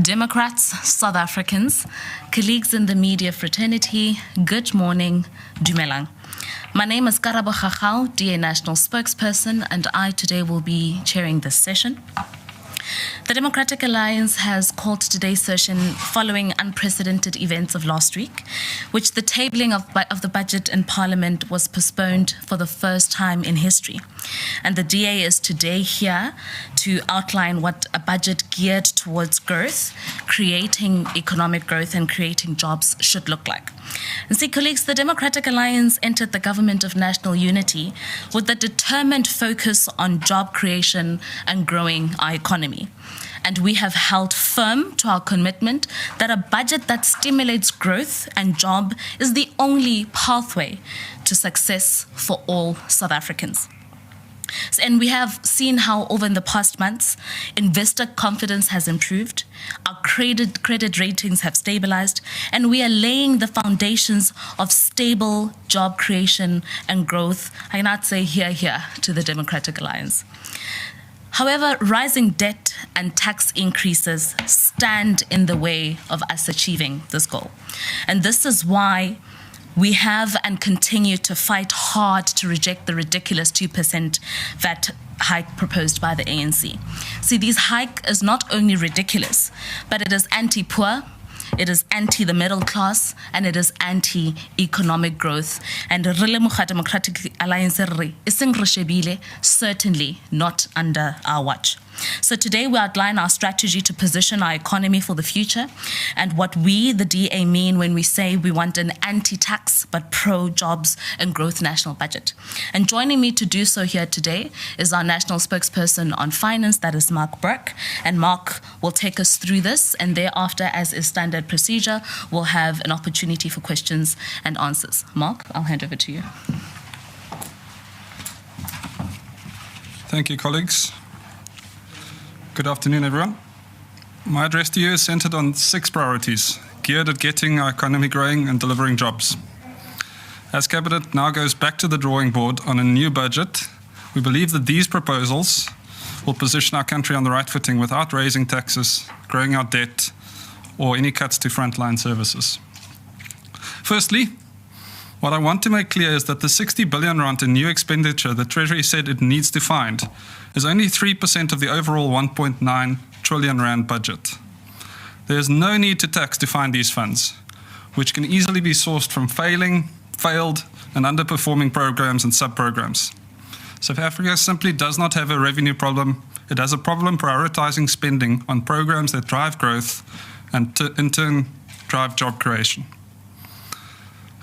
Democrats, South Africans, colleagues in the media fraternity, good morning, Dumelang. My name is Karabo Khakhau, DA National Spokesperson, and I today will be chairing this session. The Democratic Alliance has called today's session following unprecedented events of last week, which the tabling of the budget in Parliament was postponed for the first time in history. And the DA is today here to outline what a budget geared towards growth, creating economic growth and creating jobs should look like. And see, colleagues, the Democratic Alliance entered the government of national unity with a determined focus on job creation and growing our economy. And we have held firm to our commitment that a budget that stimulates growth and job is the only pathway to success for all South Africans. And we have seen how over in the past months, investor confidence has improved, our credit ratings have stabilized, and we are laying the foundations of stable job creation and growth. I cannot say here to the Democratic Alliance. However, rising debt and tax increases stand in the way of us achieving this goal. And this is why we have and continue to fight hard to reject the ridiculous 2% VAT hike proposed by the ANC. See, this hike is not only ridiculous, but it is anti-poor, it is anti the middle class, and it is anti-economic growth. And Democratic Alliance certainly not under our watch. So today we outline our strategy to position our economy for the future and what we, the DA, mean when we say we want an anti-tax but pro-jobs and growth national budget. And joining me to do so here today is our National Spokesperson on Finance, that is Mark Burke. And Mark will take us through this, and thereafter, as is standard procedure, we'll have an opportunity for questions and answers. Mark, I'll hand over to you. Thank you, colleagues. Good afternoon, everyone. My address to you is centered on 6 priorities, geared at getting our economy growing and delivering jobs. As Cabinet now goes back to the drawing board on a new budget, we believe that these proposals will position our country on the right footing without raising taxes, growing our debt, or any cuts to frontline services. Firstly, what I want to make clear is that the 60 billion rand in new expenditure the Treasury said it needs to find is only 3% of the overall 1.9 trillion rand budget. There is no need to tax to find these funds, which can easily be sourced from failed and underperforming programs and sub-programs. South Africa simply does not have a revenue problem. It has a problem prioritizing spending on programs that drive growth and in turn drive job creation.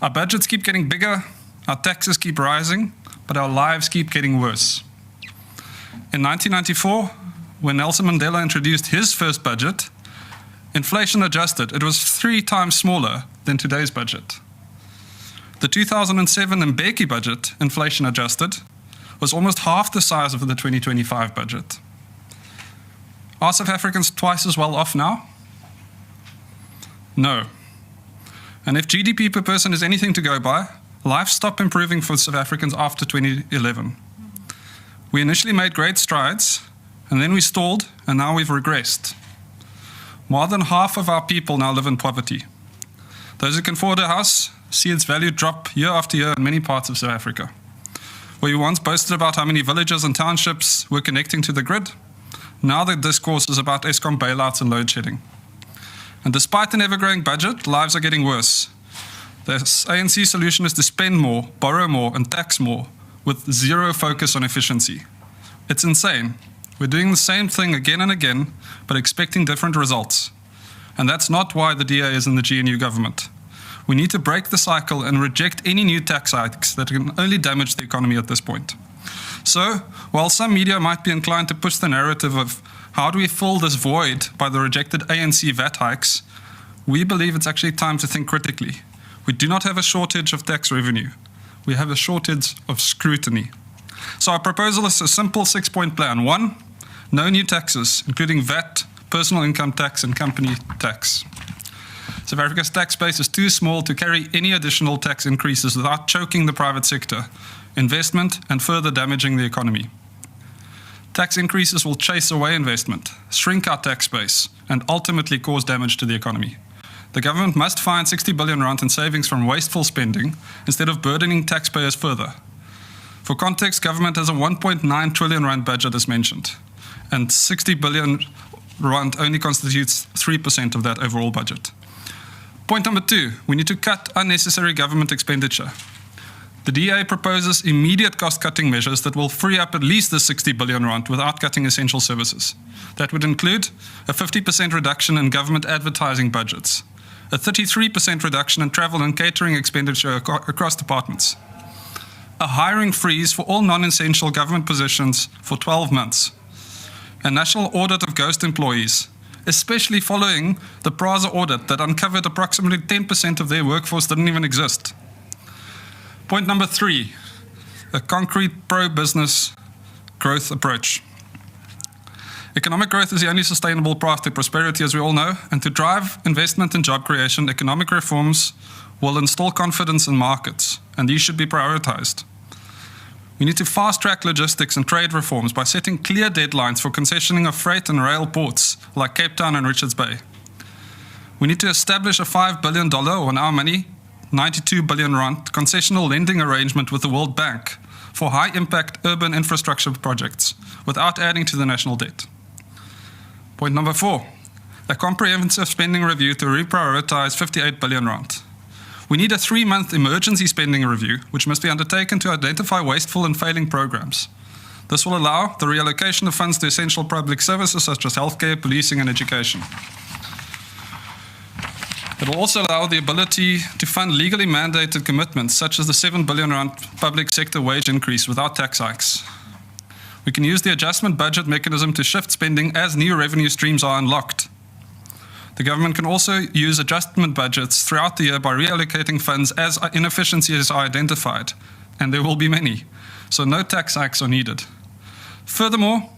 Our budgets keep getting bigger, our taxes keep rising, but our lives keep getting worse. In 1994, when Nelson Mandela introduced his first budget, inflation adjusted, it was 3 times smaller than today's budget. The 2007 Mbeki budget, inflation adjusted, was almost half the size of the 2025 budget. Are South Africans twice as well off now? No. And if GDP per person is anything to go by, life stopped improving for South Africans after 2011. We initially made great strides, and then we stalled, and now we've regressed. More than half of our people now live in poverty. Those who can afford a house see its value drop year after year in many parts of South Africa. Where we once boasted about how many villages and townships were connecting to the grid, now the discourse is about Eskom bailouts and load shedding. And despite an ever-growing budget, lives are getting worse. The ANC solution is to spend more, borrow more, and tax more, with zero focus on efficiency. It's insane. We're doing the same thing again and again, but expecting different results. And that's not why the DA is in the GNU government. We need to break the cycle and reject any new tax hikes that can only damage the economy at this point. So, while some media might be inclined to push the narrative of how do we fill this void by the rejected ANC VAT hikes, we believe it's actually time to think critically. We do not have a shortage of tax revenue. We have a shortage of scrutiny. So our proposal is a simple 6-point plan. 1, no new taxes, including VAT, personal income tax, and company tax. South Africa's tax base is too small to carry any additional tax increases without choking the private sector, investment, and further damaging the economy. Tax increases will chase away investment, shrink our tax base, and ultimately cause damage to the economy. The government must find 60 billion rand in savings from wasteful spending instead of burdening taxpayers further. For context, government has a 1.9 trillion rand budget as mentioned, and 60 billion rand only constitutes 3% of that overall budget. Point number 2, we need to cut unnecessary government expenditure. The DA proposes immediate cost-cutting measures that will free up at least the 60 billion rand without cutting essential services. That would include a 50% reduction in government advertising budgets, a 33% reduction in travel and catering expenditure across departments, a hiring freeze for all non-essential government positions for 12 months, a national audit of ghost employees, especially following the Praza audit that uncovered approximately 10% of their workforce didn't even exist. Point number 3, a concrete pro-business growth approach. Economic growth is the only sustainable path to prosperity, as we all know, and to drive investment and job creation, economic reforms will install confidence in markets, and these should be prioritized. We need to fast-track logistics and trade reforms by setting clear deadlines for concessioning of freight and rail ports like Cape Town and Richards Bay. We need to establish a $5 billion, or in our money, 92 billion rand concessional lending arrangement with the World Bank for high-impact urban infrastructure projects without adding to the national debt. Point number 4, a comprehensive spending review to reprioritize 58 billion rand. We need a 3-month emergency spending review, which must be undertaken to identify wasteful and failing programs. This will allow the reallocation of funds to essential public services such as healthcare, policing, and education. It will also allow the ability to fund legally mandated commitments, such as the 7 billion rand public sector wage increase without tax hikes. We can use the adjustment budget mechanism to shift spending as new revenue streams are unlocked. The government can also use adjustment budgets throughout the year by reallocating funds as inefficiencies are identified, and there will be many, so no tax hikes are needed. Furthermore,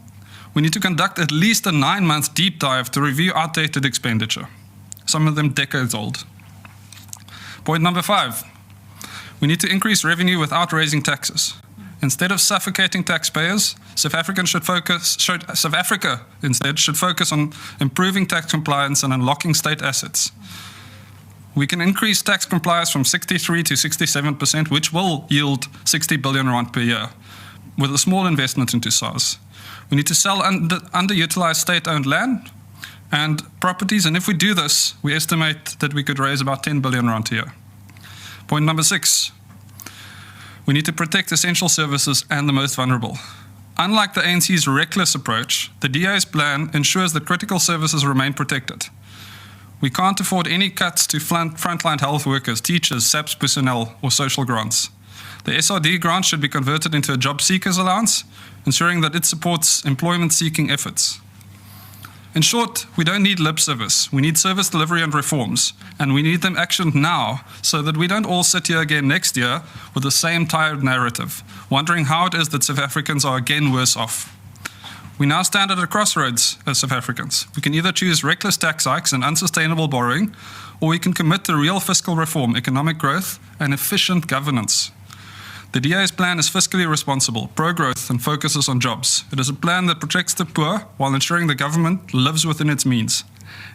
we need to conduct at least a 9-month deep dive to review outdated expenditure, some of them decades old. Point number 5, we need to increase revenue without raising taxes. Instead of suffocating taxpayers, South Africa instead should focus on improving tax compliance and unlocking state assets. We can increase tax compliance from 63 to 67%, which will yield 60 billion rand per year, with a small investment into SARS. We need to sell underutilized state-owned land and properties, and if we do this, we estimate that we could raise about 10 billion rand a year. Point number 6, we need to protect essential services and the most vulnerable. Unlike the ANC's reckless approach, the DA's plan ensures that critical services remain protected. We can't afford any cuts to frontline health workers, teachers, SAPS personnel, or social grants. The SRD grant should be converted into a job seekers allowance, ensuring that it supports employment-seeking efforts. In short, we don't need lip service. We need service delivery and reforms, and we need them actioned now so that we don't all sit here again next year with the same tired narrative, wondering how it is that South Africans are again worse off. We now stand at a crossroads as South Africans. We can either choose reckless tax hikes and unsustainable borrowing, or we can commit to real fiscal reform, economic growth, and efficient governance. The DA's plan is fiscally responsible, pro-growth, and focuses on jobs. It is a plan that protects the poor while ensuring the government lives within its means.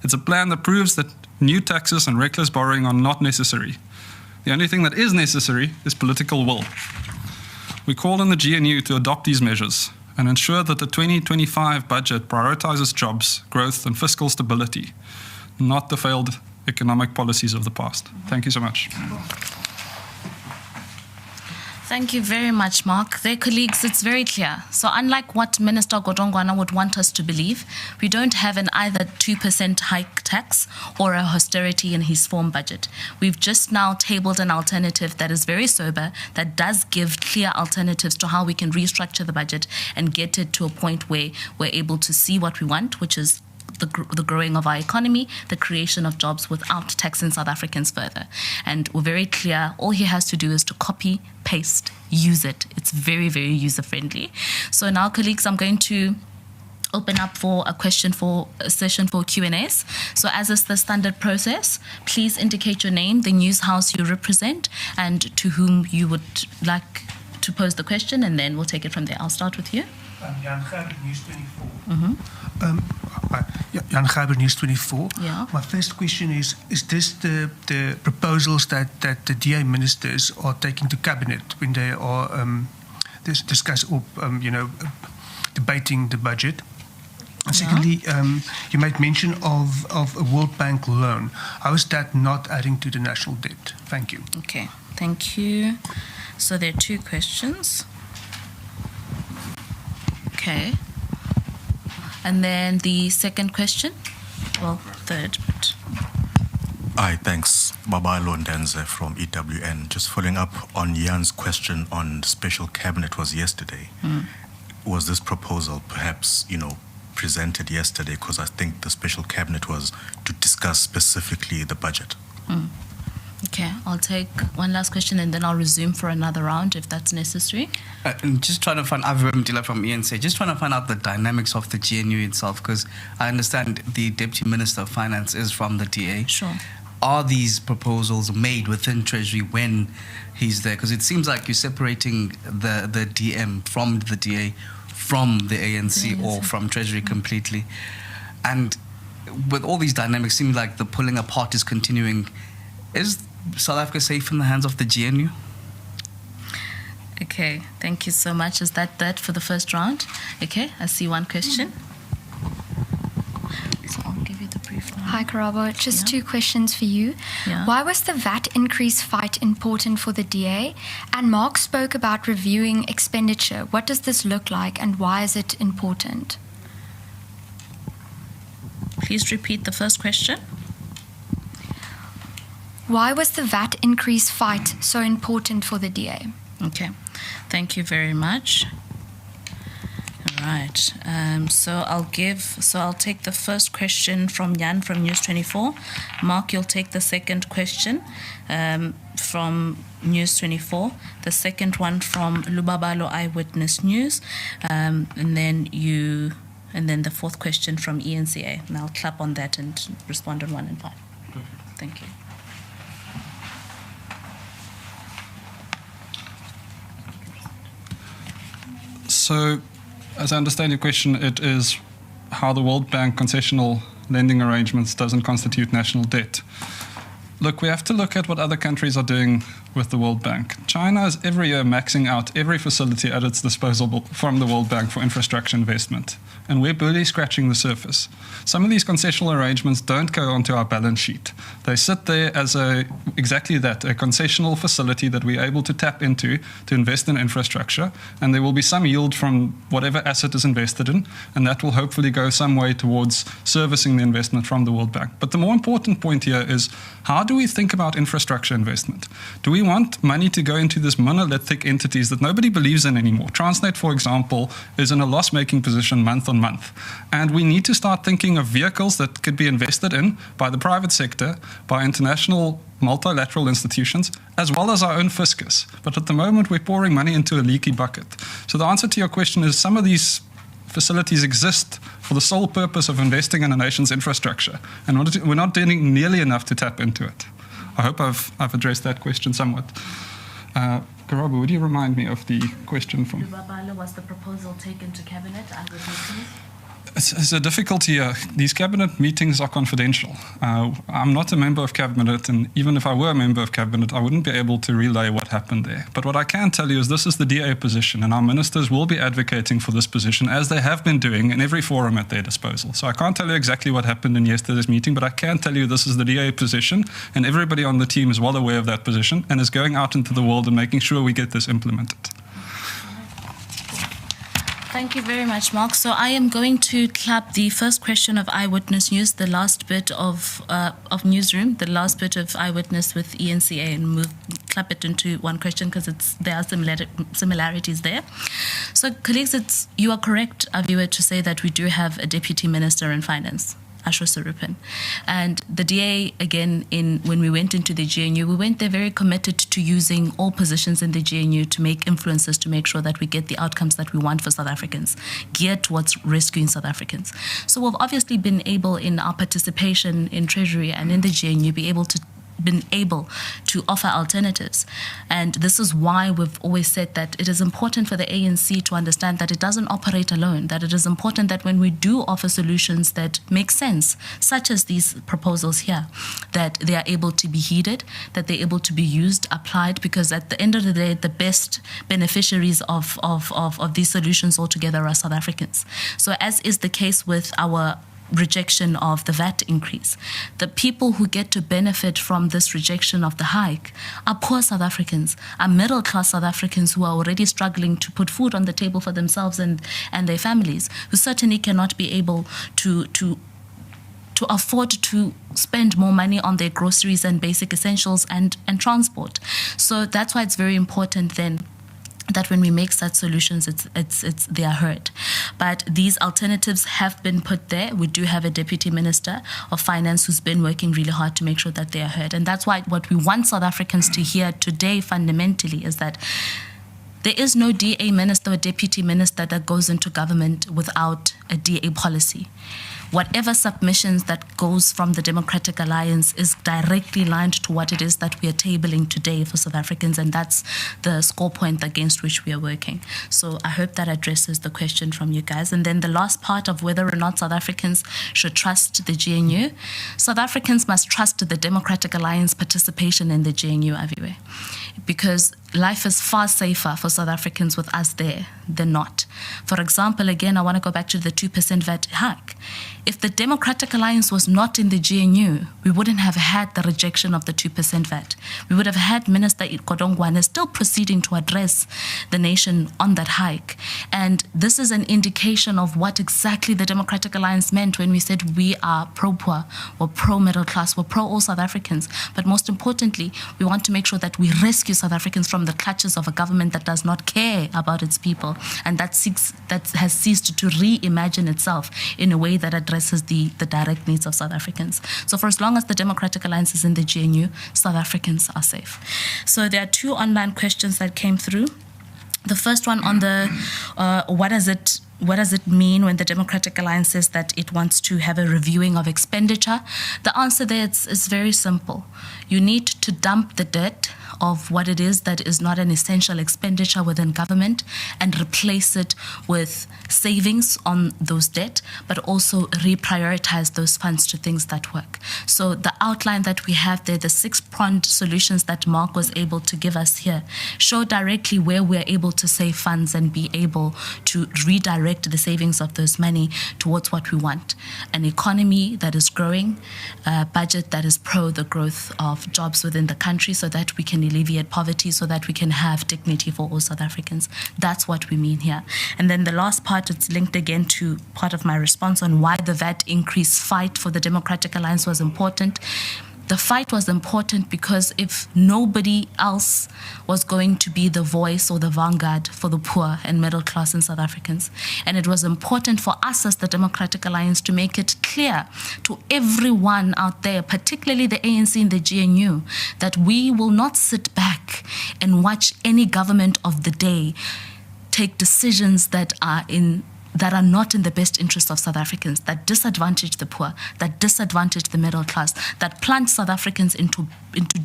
It's a plan that proves that new taxes and reckless borrowing are not necessary. The only thing that is necessary is political will. We call on the GNU to adopt these measures and ensure that the 2025 budget prioritizes jobs, growth, and fiscal stability, not the failed economic policies of the past. Thank you so much. Thank you very much, Mark. There, colleagues, it's very clear. So unlike what Minister Godongwana would want us to believe, we don't have an either 2% hike tax or a austerity in his form budget. We've just now tabled an alternative that is very sober, that does give clear alternatives to how we can restructure the budget and get it to a point where we're able to see what we want, which is the growing of our economy, the creation of jobs without taxing South Africans further. And we're very clear, all he has to do is to copy, paste, use it. It's very, very user-friendly. So now, colleagues, I'm going to open up for a session for Q&As. So as is the standard process, please indicate your name, the news house you represent, and to whom you would like to pose the question, and then we'll take it from there. I'll start with you. Jan Gerber, News 24. Jan Gerber, News 24. Yeah. My first question is this the proposals that the DA ministers are taking to cabinet when they are discuss or debating the budget? And secondly, you made mention of a World Bank loan. How is that not adding to the national debt? Thank you. Okay, thank you. So there are two questions. Okay. And then the second question? Well, third, but... Hi, thanks. Babailo Ndenze from EWN. Just following up on Jan's question on the special cabinet was yesterday. Was this proposal perhaps, presented yesterday? Because I think the special cabinet was to discuss specifically the budget. Okay, I'll take one last question and then I'll resume for another round if that's necessary. And just trying to find, I've Mdila from ENC, just trying to find out the dynamics of the GNU itself, because I understand the Deputy Minister of Finance is from the DA. Sure. Are these proposals made within Treasury when he's there? Because it seems like you're separating the DM from the DA, from the ANC, or from Treasury completely. And with all these dynamics, seems like the pulling apart is continuing. Is South Africa safe in the hands of the GNU? Okay, thank you so much. Is that for the first round? Okay, I see one question. So I'll give you the brief one. Hi, Karabo. Just two questions for you. Yeah. Why was the VAT increase fight important for the DA? And Mark spoke about reviewing expenditure. What does this look like and why is it important? Please repeat the first question. Why was the VAT increase fight so important for the DA? Okay, thank you very much. All right, so I'll take the first question from Jan from News 24. Mark, you'll take the second question from News 24. The second one from Lubabalo Eyewitness News, and then the fourth question from ENCA. And I'll clap on that and respond on 1 and 5. Thank you. So, as I understand your question, it is how the World Bank concessional lending arrangements doesn't constitute national debt. Look, we have to look at what other countries are doing with the World Bank. China is every year maxing out every facility at its disposal from the World Bank for infrastructure investment. And we're barely scratching the surface. Some of these concessional arrangements don't go onto our balance sheet. They sit there as exactly that, a concessional facility that we're able to tap into to invest in infrastructure. And there will be some yield from whatever asset is invested in. And that will hopefully go some way towards servicing the investment from the World Bank. But the more important point here is, how do we think about infrastructure investment? Do we want money to go into these monolithic entities that nobody believes in anymore? Transnet, for example, is in a loss-making position month on month. And we need to start thinking of vehicles that could be invested in by the private sector, by international multilateral institutions, as well as our own fiscus. But at the moment, we're pouring money into a leaky bucket. So the answer to your question is some of these facilities exist for the sole purpose of investing in a nation's infrastructure. And we're not doing nearly enough to tap into it. I hope I've addressed that question somewhat. Karabo, would you remind me of the question from... Lubabalo, was the proposal taken to Cabinet? It's a difficulty here. These cabinet meetings are confidential. I'm not a member of cabinet, and even if I were a member of cabinet, I wouldn't be able to relay what happened there. But what I can tell you is this is the DA position, and our ministers will be advocating for this position, as they have been doing in every forum at their disposal. So I can't tell you exactly what happened in yesterday's meeting, but I can tell you this is the DA position, and everybody on the team is well aware of that position and is going out into the world and making sure we get this implemented. Thank you very much, Mark. So I am going to clap the first question of Eyewitness News, the last bit of Newsroom, the last bit of Eyewitness with ENCA, and clap it into one question because there are similarities there. So, colleagues, you are correct, Aviwe, to say that we do have a Deputy Minister in Finance, Ashwa Sarupin. And the DA, again, when we went into the GNU, we went there very committed to using all positions in the GNU to make influences to make sure that we get the outcomes that we want for South Africans, geared towards rescuing South Africans. So we've obviously been able, in our participation in Treasury and in the GNU, be able to been able to offer alternatives. And this is why we've always said that it is important for the ANC to understand that it doesn't operate alone, that it is important that when we do offer solutions that make sense, such as these proposals here, that they are able to be heeded, that they're able to be used, applied, because at the end of the day, the best beneficiaries of these solutions altogether are South Africans. So as is the case with our rejection of the VAT increase, the people who get to benefit from this rejection of the hike are poor South Africans, are middle-class South Africans who are already struggling to put food on the table for themselves and their families, who certainly cannot be able to afford to spend more money on their groceries and basic essentials and transport. So that's why it's very important then that when we make such solutions, they are heard. But these alternatives have been put there. We do have a Deputy Minister of Finance who's been working really hard to make sure that they are heard. And that's why what we want South Africans to hear today fundamentally is that there is no DA minister or deputy minister that goes into government without a DA policy. Whatever submissions that goes from the Democratic Alliance is directly aligned to what it is that we are tabling today for South Africans, and that's the score point against which we are working. So I hope that addresses the question from you guys. And then the last part of whether or not South Africans should trust the GNU. South Africans must trust the Democratic Alliance participation in the GNU everywhere, because life is far safer for South Africans with us there than not. For example, again, I want to go back to the 2% VAT hike. If the Democratic Alliance was not in the GNU, we wouldn't have had the rejection of the 2% VAT. We would have had Minister Kodongwane still proceeding to address the nation on that hike. And this is an indication of what exactly the Democratic Alliance meant when we said we are pro-poor, we're pro-middle class, we're pro-all South Africans. But most importantly, we want to make sure that we rescue South Africans from the clutches of a government that does not care about its people and that has ceased to reimagine itself in a way that addresses the direct needs of South Africans. So for as long as the Democratic Alliance is in the GNU, South Africans are safe. So there are two online questions that came through. The first one on the what does it mean when the Democratic Alliance says that it wants to have a reviewing of expenditure? The answer there is very simple. You need to dump the debt of what it is that is not an essential expenditure within government and replace it with savings on those debt, but also reprioritize those funds to things that work. So the outline that we have there, the 6-pronged solutions that Mark was able to give us here, show directly where we're able to save funds and be able to redirect the savings of those money towards what we want. An economy that is growing, a budget that is pro the growth of jobs within the country so that we can alleviate poverty, so that we can have dignity for all South Africans. That's what we mean here. And then the last part, it's linked again to part of my response on why the VAT increase fight for the Democratic Alliance was important. The fight was important because if nobody else was going to be the voice or the vanguard for the poor and middle class in South Africans, and it was important for us as the Democratic Alliance to make it clear to everyone out there, particularly the ANC and the GNU, that we will not sit back and watch any government of the day take decisions that are not in the best interest of South Africans, that disadvantage the poor, that disadvantage the middle class, that plunge South Africans into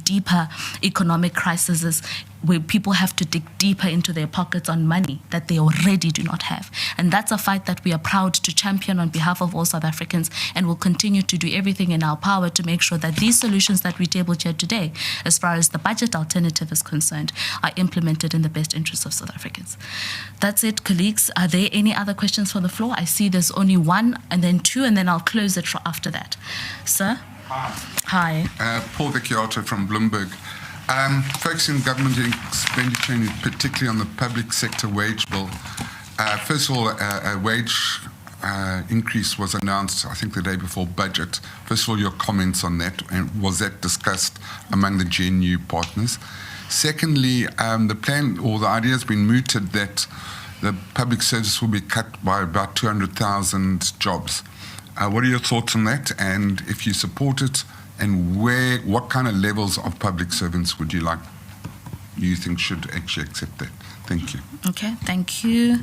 deeper economic crises where people have to dig deeper into their pockets on money that they already do not have. And that's a fight that we are proud to champion on behalf of all South Africans, and will continue to do everything in our power to make sure that these solutions that we tabled here today, as far as the budget alternative is concerned, are implemented in the best interest of South Africans. That's it, colleagues. Are there any other questions for the floor? I see there's only one, and then two, and then I'll close it after that. Sir? Hi. Paul Vecchiato from Bloomberg. Focusing government expenditure, and particularly on the public sector wage bill. First of all, a wage increase was announced, I think, the day before budget. First of all, your comments on that, and was that discussed among the GNU partners? Secondly, the plan or the idea has been mooted that the public service will be cut by about 200,000 jobs. What are your thoughts on that? And if you support it, and what kind of levels of public servants would you think should actually accept that? Thank you. Okay, thank you.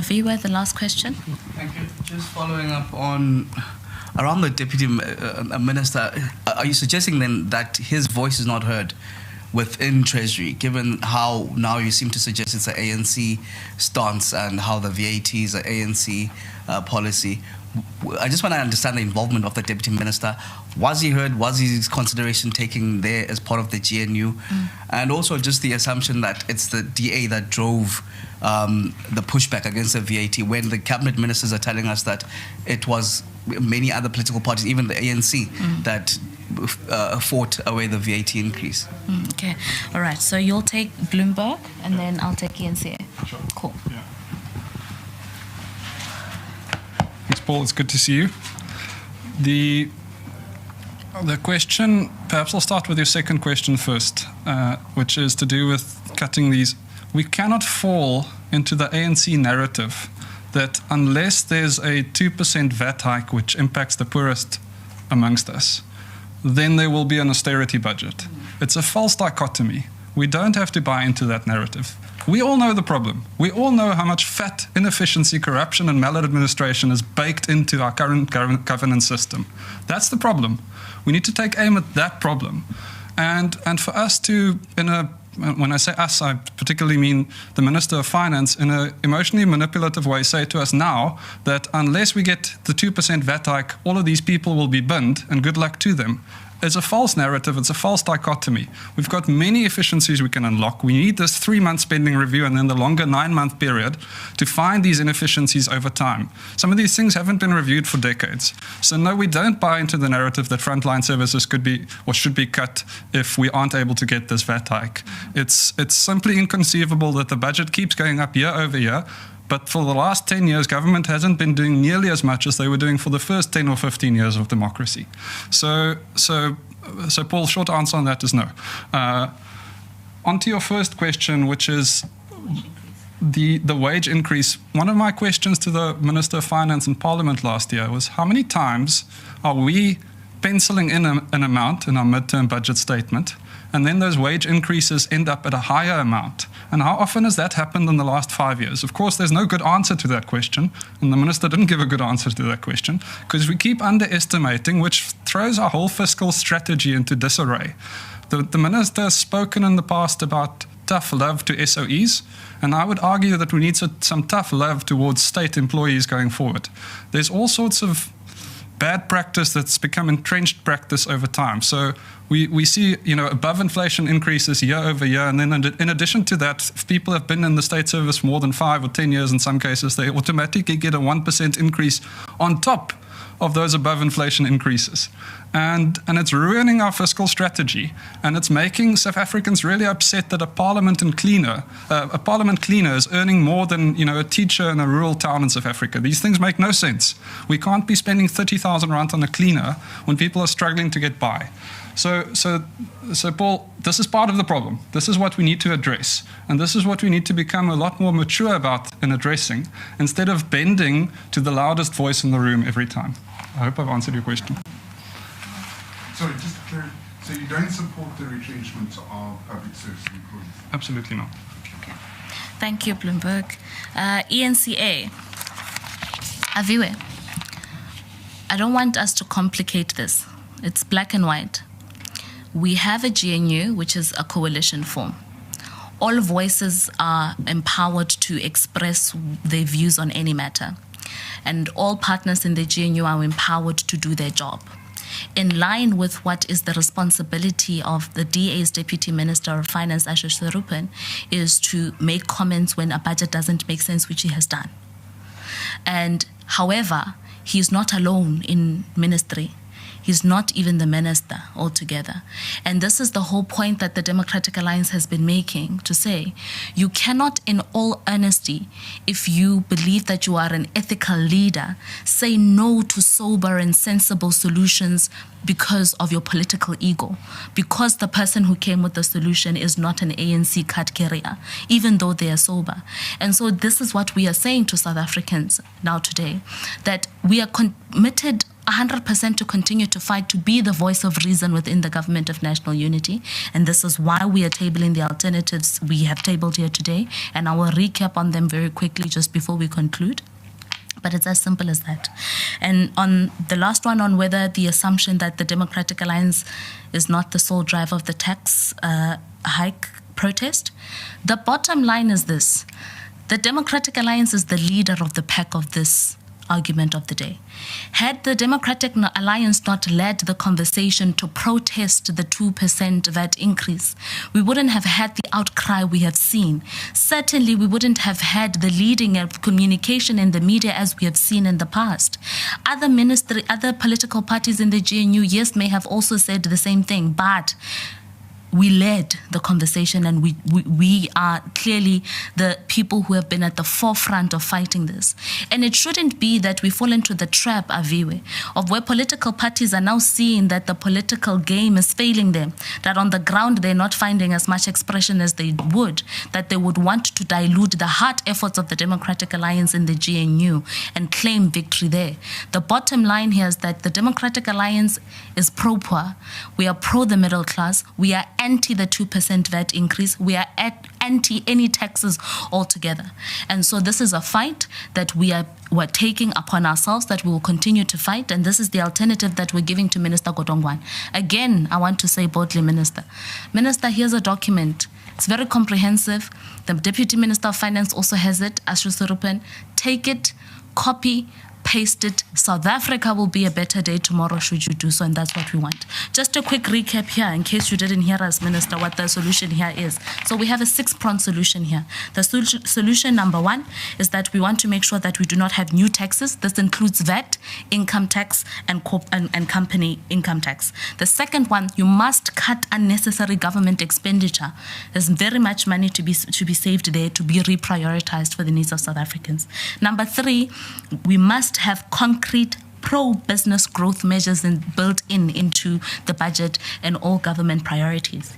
Viva, the last question. Thank you. Just following up on around the deputy minister, are you suggesting then that his voice is not heard within Treasury, given how now you seem to suggest it's an ANC stance and how the VAT is an ANC policy? I just want to understand the involvement of the deputy minister. Was he heard? Was his consideration taken there as part of the GNU? And also just the assumption that it's the DA that drove the pushback against the VAT, when the cabinet ministers are telling us that it was many other political parties, even the ANC, that fought away the VAT increase. Okay, all right. So you'll take Bloomberg, and then I'll take ENCA. Sure. Cool. Yeah. Thanks, Paul. It's good to see you. The question, perhaps I'll start with your second question first, which is to do with cutting these. We cannot fall into the ANC narrative that unless there's a 2% VAT hike which impacts the poorest amongst us, then there will be an austerity budget. It's a false dichotomy. We don't have to buy into that narrative. We all know the problem. We all know how much fat, inefficiency, corruption, and maladministration is baked into our current governance system. That's the problem. We need to take aim at that problem. And for us to, when I say us, I particularly mean the Minister of Finance, in an emotionally manipulative way, say to us now that unless we get the 2% VAT hike, all of these people will be binned, and good luck to them. It's a false narrative. It's a false dichotomy. We've got many efficiencies we can unlock. We need this 3-month spending review and then the longer 9-month period to find these inefficiencies over time. Some of these things haven't been reviewed for decades. So no, we don't buy into the narrative that frontline services could be or should be cut if we aren't able to get this VAT hike. It's simply inconceivable that the budget keeps going up year over year. But for the last 10 years, government hasn't been doing nearly as much as they were doing for the first 10 or 15 years of democracy. So Paul, short answer on that is no. On to your first question, which is the wage increase. One of my questions to the Minister of Finance in Parliament last year was, how many times are we penciling in an amount in our midterm budget statement, and then those wage increases end up at a higher amount? And how often has that happened in the last 5 years? Of course, there's no good answer to that question, and the Minister didn't give a good answer to that question, because we keep underestimating, which throws our whole fiscal strategy into disarray. The Minister has spoken in the past about tough love to SOEs, and I would argue that we need some tough love towards state employees going forward. There's all sorts of bad practice that's become entrenched practice over time. So we see, above inflation increases year over year, and then in addition to that, if people have been in the state service more than 5 or 10 years in some cases, they automatically get a 1% increase on top of those above inflation increases. And it's ruining our fiscal strategy, and it's making South Africans really upset that a parliament cleaner is earning more than a teacher in a rural town in South Africa. These things make no sense. We can't be spending 30,000 rand on a cleaner when people are struggling to get by. So Paul, this is part of the problem. This is what we need to address, and this is what we need to become a lot more mature about in addressing, instead of bending to the loudest voice in the room every time. I hope I've answered your question. Sorry, just to clarify, so you don't support the retrenchment of public service employees? Absolutely not. Okay. Thank you, Bloomberg. ENCA. Aviwe, I don't want us to complicate this. It's black and white. We have a GNU, which is a coalition form. All voices are empowered to express their views on any matter, and all partners in the GNU are empowered to do their job. In line with what is the responsibility of the DA's Deputy Minister of Finance, Ashish Sarupan, is to make comments when a budget doesn't make sense, which he has done. And however, he's not alone in ministry. He's not even the minister altogether. And this is the whole point that the Democratic Alliance has been making, to say, you cannot, in all honesty, if you believe that you are an ethical leader, say no to sober and sensible solutions because of your political ego, because the person who came with the solution is not an ANC card carrier, even though they are sober. And so this is what we are saying to South Africans now today, that we are committed 100% to continue to fight to be the voice of reason within the government of national unity. And this is why we are tabling the alternatives we have tabled here today. And I will recap on them very quickly just before we conclude. But it's as simple as that. And on the last one, on whether the assumption that the Democratic Alliance is not the sole driver of the tax hike protest, the bottom line is this. The Democratic Alliance is the leader of the pack of this argument of the day. Had the Democratic Alliance not led the conversation to protest the 2% VAT increase, we wouldn't have had the outcry we have seen. Certainly, we wouldn't have had the leading of communication in the media as we have seen in the past. Other political parties in the GNU, yes, may have also said the same thing, but we led the conversation, and we are clearly the people who have been at the forefront of fighting this. And it shouldn't be that we fall into the trap, Aviwe, of where political parties are now seeing that the political game is failing them, that on the ground they're not finding as much expression as they would, that they would want to dilute the hard efforts of the Democratic Alliance in the GNU and claim victory there. The bottom line here is that the Democratic Alliance is pro-poor. We are pro the middle class. We are anti the 2% VAT increase. We are anti any taxes altogether. And so this is a fight that we're taking upon ourselves, that we will continue to fight. And this is the alternative that we're giving to Minister Godongwana. Again, I want to say boldly, Minister, here's a document. It's very comprehensive. The Deputy Minister of Finance also has it, Ashru Surupen. Take it, copy, paste it. South Africa will be a better day tomorrow should you do so, and that's what we want. Just a quick recap here, in case you didn't hear us, Minister, what the solution here is. So we have a 6-pronged solution here. The solution number 1 is that we want to make sure that we do not have new taxes. This includes VAT, income tax, and company income tax. The second one, you must cut unnecessary government expenditure. There's very much money to be saved there, to be reprioritized for the needs of South Africans. Number 3, we must have concrete pro-business growth measures built into the budget and all government priorities.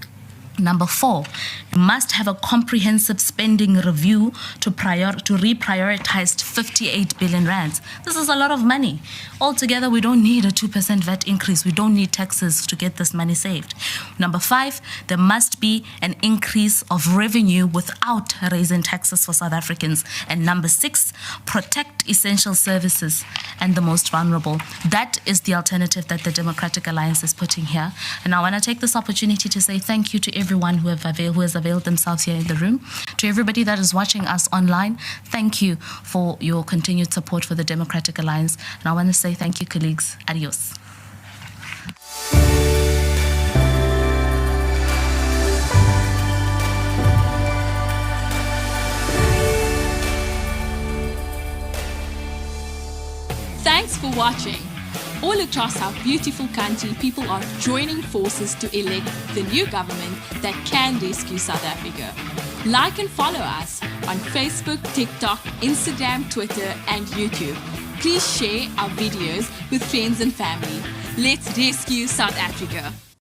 Number 4, you must have a comprehensive spending review to reprioritize 58 billion rands. This is a lot of money. Altogether, we don't need a 2% VAT increase. We don't need taxes to get this money saved. Number 5, there must be an increase of revenue without raising taxes for South Africans. And number 6, protect essential services and the most vulnerable. That is the alternative that the Democratic Alliance is putting here. And I want to take this opportunity to say thank you to everyone who has availed themselves here in the room. To everybody that is watching us online, thank you for your continued support for the Democratic Alliance. And I want to say thank you, colleagues. Adios. Thanks for watching. All across our beautiful country, people are joining forces to elect the new government that can rescue South Africa. Like and follow us on Facebook, TikTok, Instagram, Twitter, and YouTube. Please share our videos with friends and family. Let's rescue South Africa.